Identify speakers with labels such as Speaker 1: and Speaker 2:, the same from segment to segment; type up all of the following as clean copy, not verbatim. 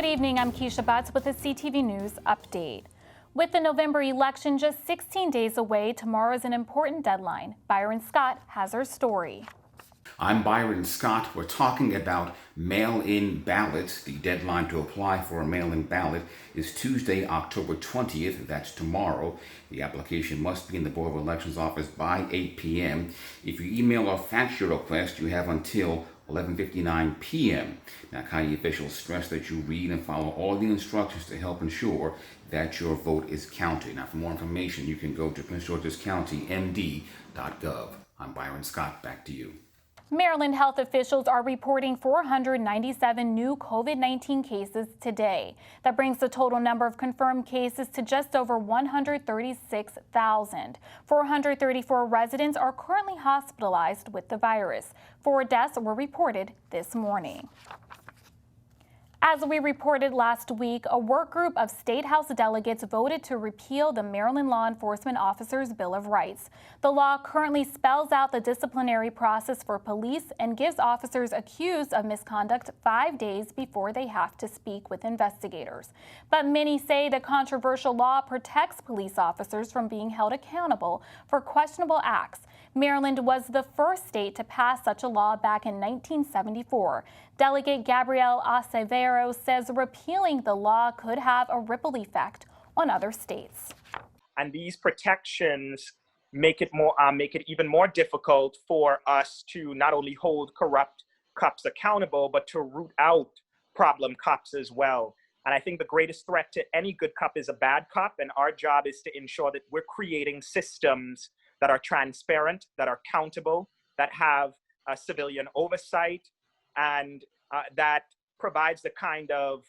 Speaker 1: evening, I'm Keisha Butts with the CTV News Update. With the November election just 16 days away, tomorrow is an important deadline. Byron Scott has our story.
Speaker 2: I'm Byron Scott. We're talking about mail-in ballots. The deadline to apply for a mail-in ballot is Tuesday, October 20th. That's tomorrow. The application must be in the Board of Elections office by 8 p.m. If you email or fax your request, you have until 11:59 p.m. Now, county officials stress that you read and follow all the instructions to help ensure that your vote is counted. Now, for more information, you can go to Prince George's County, MD.gov. I'm Byron Scott. Back to you.
Speaker 1: Maryland health officials are reporting 497 new COVID-19 cases today. That brings the total number of confirmed cases to just over 136,000. 434 residents are currently hospitalized with the virus. 4 deaths were reported this morning. As we reported last week, a work group of State House delegates voted to repeal the Maryland Law Enforcement Officers' Bill of Rights. The law currently spells out the disciplinary process for police and gives officers accused of misconduct 5 days before they have to speak with investigators. But many say the controversial law protects police officers from being held accountable for questionable acts. Maryland was the first state to pass such a law back in 1974. Delegate Gabrielle Acevero says repealing the law could have a ripple effect on other states.
Speaker 3: And these protections make it even more difficult for us to not only hold corrupt cops accountable, but to root out problem cops as well. And I think the greatest threat to any good cop is a bad cop, and our job is to ensure that we're creating systems that are transparent, that are accountable, that have civilian oversight, and that provides the kind of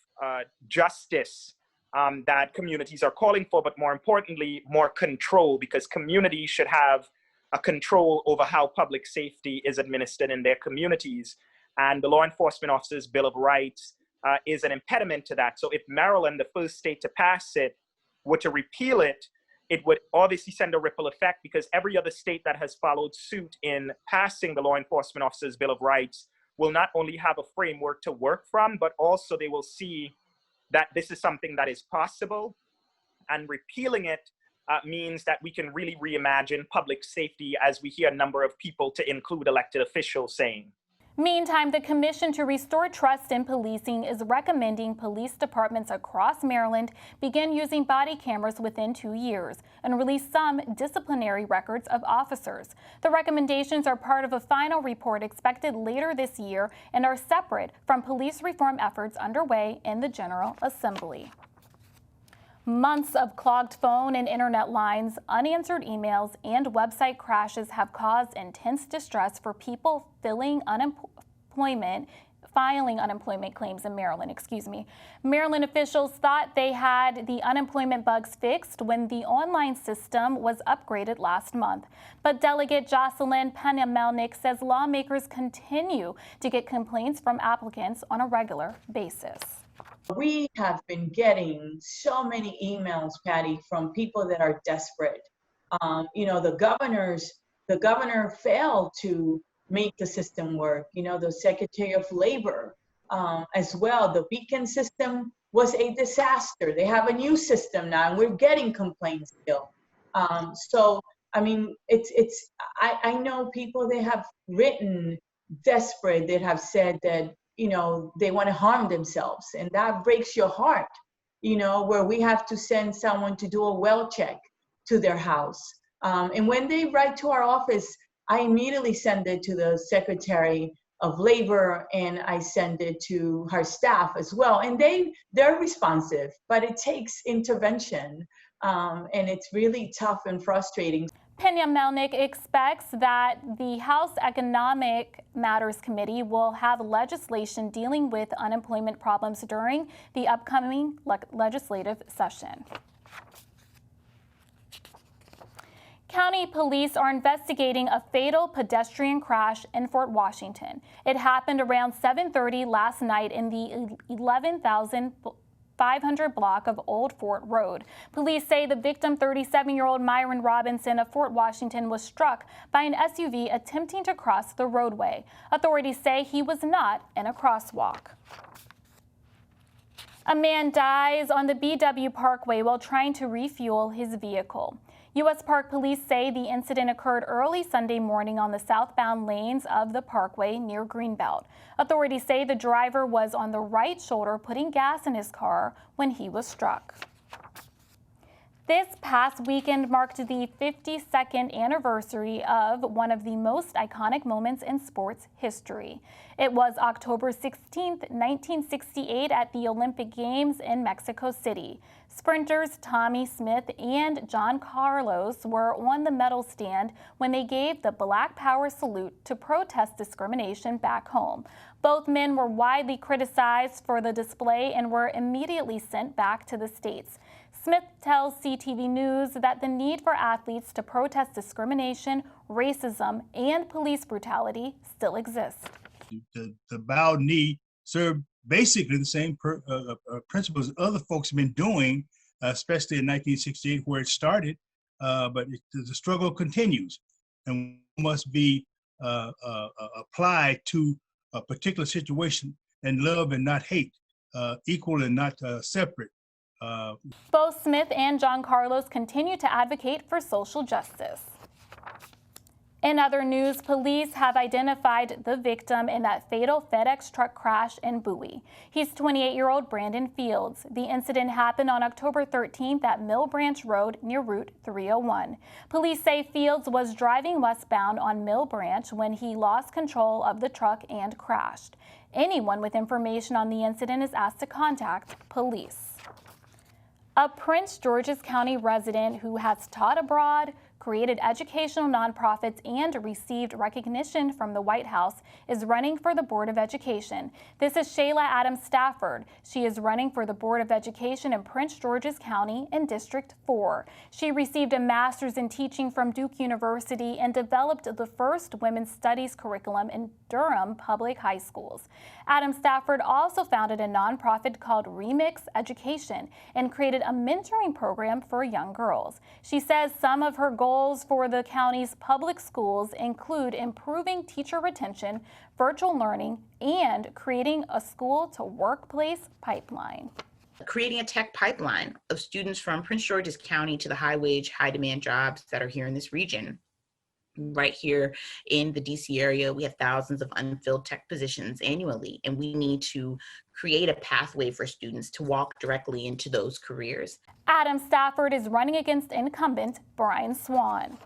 Speaker 3: justice that communities are calling for, but more importantly, more control, because communities should have a control over how public safety is administered in their communities. And the Law Enforcement Officers' Bill of Rights is an impediment to that. So if Maryland, the first state to pass it, were to repeal it, it would obviously send a ripple effect, because every other state that has followed suit in passing the Law Enforcement Officers' Bill of Rights will not only have a framework to work from, but also they will see that this is something that is possible. And repealing it means that we can really reimagine public safety, as we hear a number of people, to include elected officials, saying.
Speaker 1: Meantime, the Commission to Restore Trust in Policing is recommending police departments across Maryland begin using body cameras within 2 years and release some disciplinary records of officers. The recommendations are part of a final report expected later this year and are separate from police reform efforts underway in the General Assembly. Months of clogged phone and internet lines, unanswered emails, and website crashes have caused intense distress for people filing unemployment claims in Maryland. Maryland officials thought they had the unemployment bugs fixed when the online system was upgraded last month. But Delegate Jocelyn Pena-Melnick says lawmakers continue to get complaints from applicants on a regular basis.
Speaker 4: We have been getting so many emails, Patty, from people that are desperate. The governor failed to make the system work. The Secretary of Labor as well. The Beacon system was a disaster. They have a new system now, and we're getting complaints still. I know people, they have written desperate, that have said that they want to harm themselves, and that breaks your heart, where we have to send someone to do a well check to their house. And when they write to our office, I immediately send it to the Secretary of Labor, and I send it to her staff as well. And they're responsive, but it takes intervention, and it's really tough and frustrating.
Speaker 1: Pena-Melnick expects that the House Economic Matters Committee will have legislation dealing with unemployment problems during the upcoming legislative session. County police are investigating a fatal pedestrian crash in Fort Washington. It happened around 7:30 last night in the 11,500 block of Old Fort Road. Police say the victim, 37-year-old Myron Robinson of Fort Washington, was struck by an SUV attempting to cross the roadway. Authorities say he was not in a crosswalk. A man dies on the BW Parkway while trying to refuel his vehicle. U.S. Park Police say the incident occurred early Sunday morning on the southbound lanes of the Parkway near Greenbelt. Authorities say the driver was on the right shoulder putting gas in his car when he was struck. This past weekend marked the 52nd anniversary of one of the most iconic moments in sports history. It was October 16, 1968 at the Olympic Games in Mexico City. Sprinters Tommy Smith and John Carlos were on the medal stand when they gave the Black Power salute to protest discrimination back home. Both men were widely criticized for the display and were immediately sent back to the States. Smith tells CTV News that the need for athletes to protest discrimination, racism, and police brutality still exists.
Speaker 5: The bowed knee served basically the same principles other folks have been doing, especially in 1968 where it started, but the struggle continues and must be applied to a particular situation and love and not hate, equal and not separate.
Speaker 1: Both Smith and John Carlos continue to advocate for social justice. In other news, police have identified the victim in that fatal FedEx truck crash in Bowie. He's 28-year-old Brandon Fields. The incident happened on October 13th at Mill Branch Road near Route 301. Police say Fields was driving westbound on Mill Branch when he lost control of the truck and crashed. Anyone with information on the incident is asked to contact police. A Prince George's County resident who has taught abroad, created educational nonprofits, and received recognition from the White House is running for the Board of Education. This is Shayla Adams Stafford. She is running for the Board of Education in Prince George's County in District 4. She received a master's in teaching from Duke University and developed the first women's studies curriculum in Durham public high schools. Adams Stafford also founded a nonprofit called Remix Education and created a mentoring program for young girls. She says some of her goals for the county's public schools include improving teacher retention, virtual learning, and creating a school-to-workplace pipeline.
Speaker 6: Creating a tech pipeline of students from Prince George's County to the high-wage, high-demand jobs that are here in this region. Right here in the DC area, we have thousands of unfilled tech positions annually, and we need to create a pathway for students to walk directly into those careers.
Speaker 1: Adam Stafford is running against incumbent Brian Swan.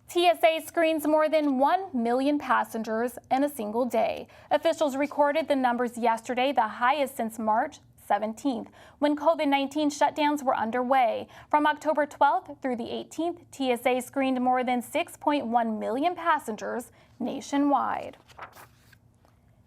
Speaker 1: TSA screens more than 1 million passengers in a single day. Officials recorded the numbers yesterday, the highest since March 17th, when COVID-19 shutdowns were underway. From October 12th through the 18th, TSA screened more than 6.1 million passengers nationwide.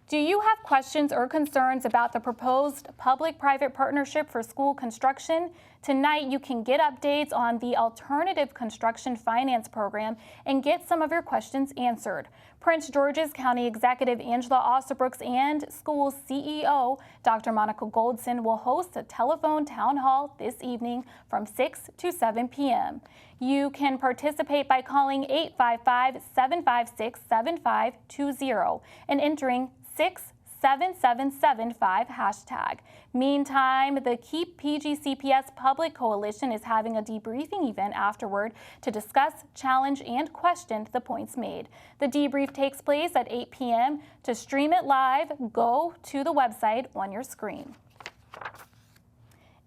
Speaker 1: Do you have questions or concerns about the proposed public-private partnership for school construction? Tonight, you can get updates on the Alternative Construction Finance Program and get some of your questions answered. Prince George's County Executive Angela Osterbrooks and school CEO Dr. Monica Goldson will host a telephone town hall this evening from 6 to 7 p.m. You can participate by calling 855-756-7520 and entering 67775 hashtag. Meantime, the Keep PGCPS Public Coalition is having a debriefing event afterward to discuss, challenge, and question the points made. The debrief takes place at 8 p.m. To stream it live, go to the website on your screen.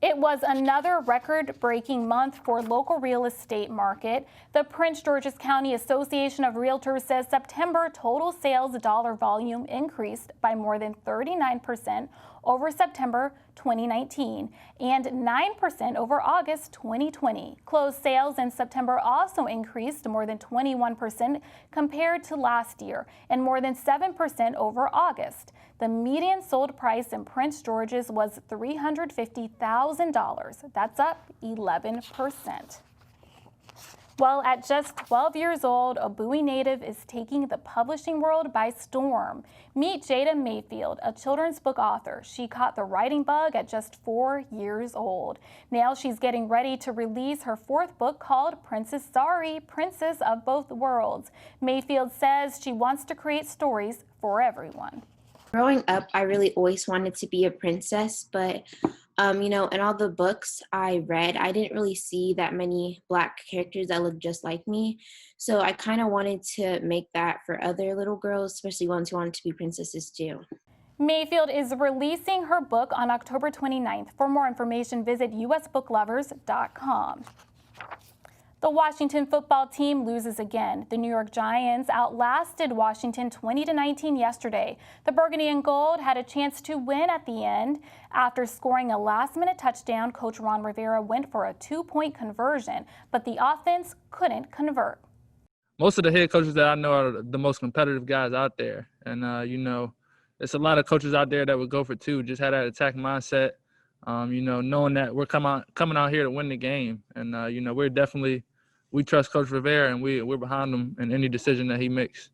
Speaker 1: It was another record-breaking month for local real estate market. The Prince George's County Association of Realtors says September total sales dollar volume increased by more than 39% over September 2019 and 9% over August 2020. Closed sales in September also increased more than 21% compared to last year and more than 7% over August. The median sold price in Prince George's was $350,000. That's up 11%. Well, at just 12 years old, a Bowie native is taking the publishing world by storm. Meet Jada Mayfield, a children's book author. She caught the writing bug at just 4 years old. Now she's getting ready to release her fourth book called Princess of Both Worlds. Mayfield says she wants to create stories for everyone.
Speaker 7: Growing up, I really always wanted to be a princess, but in all the books I read, I didn't really see that many Black characters that looked just like me. So I kind of wanted to make that for other little girls, especially ones who wanted to be princesses too.
Speaker 1: Mayfield is releasing her book on October 29th. For more information, visit usbooklovers.com. The Washington football team loses again. The New York Giants outlasted Washington 20-19 yesterday. The Burgundy and Gold had a chance to win at the end. After scoring a last-minute touchdown, Coach Ron Rivera went for a 2-point conversion, but the offense couldn't convert.
Speaker 8: Most of the head coaches that I know are the most competitive guys out there. And, there's a lot of coaches out there that would go for two, just had that attack mindset, knowing that we're coming out here to win the game. And, we trust Coach Rivera, and we're behind him in any decision that he makes.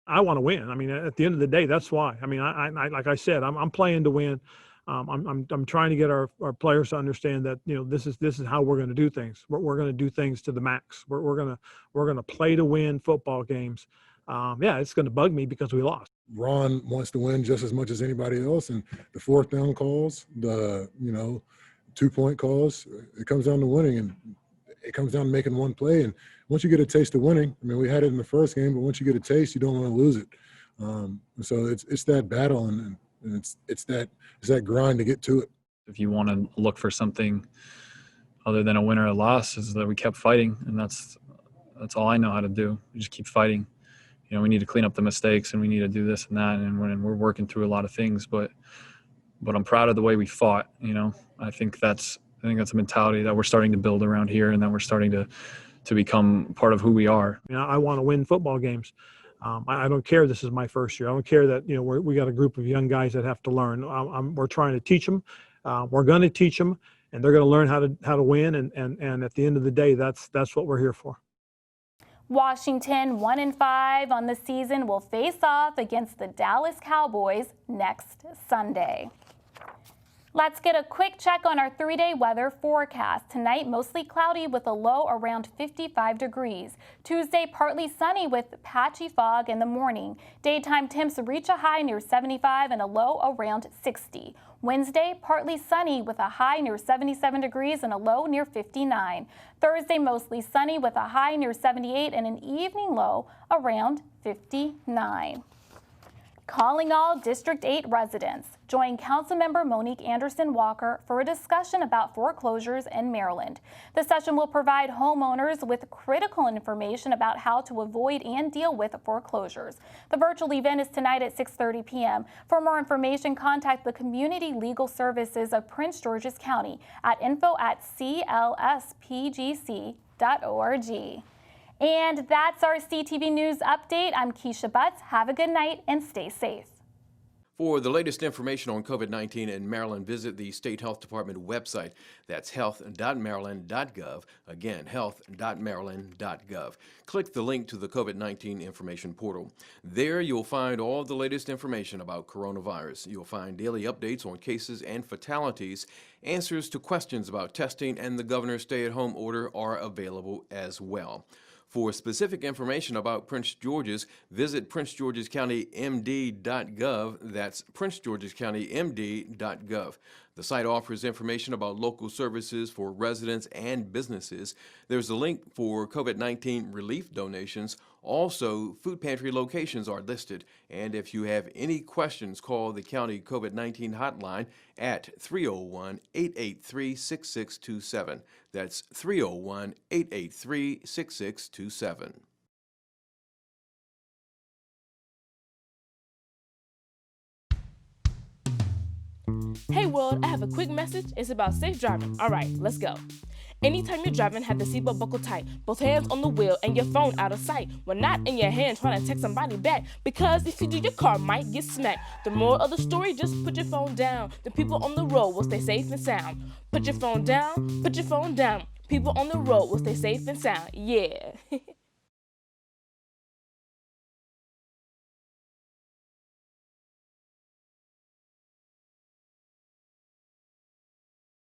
Speaker 9: I want to win. I mean, at the end of the day, that's why. I mean, I like I said, I'm playing to win. I'm trying to get our players to understand that, this is how we're going to do things. We're going to do things to the max. We're going to play to win football games. It's going to bug me because we lost.
Speaker 10: Ron wants to win just as much as anybody else, and the fourth down calls, the 2-point calls, it comes down to winning, and it comes down to making one play. And once you get a taste of winning, I mean, we had it in the first game, but once you get a taste, you don't want to lose it. So it's that battle, and it's that grind to get to it.
Speaker 8: If you want to look for something other than a win or a loss, is that we kept fighting, and that's all I know how to do. We just keep fighting. We need to clean up the mistakes, and we need to do this and that, and we're working through a lot of things. But I'm proud of the way we fought. I think that's a mentality that we're starting to build around here, and that we're starting to become part of who we are.
Speaker 9: I want to win football games. I don't care. This is my first year. I don't care that we got a group of young guys that have to learn. We're trying to teach them. We're going to teach them, and they're going to learn how to win. And at the end of the day, that's what we're here for.
Speaker 1: Washington, 1-5 on the season, will face off against the Dallas Cowboys next Sunday. Let's get a quick check on our 3-day weather forecast. Tonight, mostly cloudy with a low around 55 degrees. Tuesday, partly sunny with patchy fog in the morning. Daytime temps reach a high near 75 and a low around 60. Wednesday, partly sunny with a high near 77 degrees and a low near 59. Thursday, mostly sunny with a high near 78 and an evening low around 59. Calling all District 8 residents. Join Councilmember Monique Anderson Walker for a discussion about foreclosures in Maryland. The session will provide homeowners with critical information about how to avoid and deal with foreclosures. The virtual event is tonight at 6:30 p.m. For more information, contact the Community Legal Services of Prince George's County at info@clspgc.org. And that's our CTV News update. I'm Keisha Butts. Have a good night and stay safe.
Speaker 11: For the latest information on COVID-19 in Maryland, visit the State Health Department website. That's health.maryland.gov. Again, health.maryland.gov. Click the link to the COVID-19 information portal. There you'll find all the latest information about coronavirus. You'll find daily updates on cases and fatalities. Answers to questions about testing and the governor's stay-at-home order are available as well. For specific information about Prince George's, visit princegeorgescountymd.gov. That's princegeorgescountymd.gov. The site offers information about local services for residents and businesses. There's a link for COVID-19 relief donations. Also, food pantry locations are listed. And if you have any questions, call the county COVID-19 hotline at 301-883-6627. That's 301-883-6627.
Speaker 12: Hey world, I have a quick message. It's about safe driving. All right, let's go. Anytime you're driving, have the seatbelt buckled tight. Both hands on the wheel and your phone out of sight. When not in your hand trying to text somebody back. Because if you do, your car might get smacked. The moral of the story, just put your phone down. The people on the road will stay safe and sound. Put your phone down, put your phone down. People on the road will stay safe and sound. Yeah.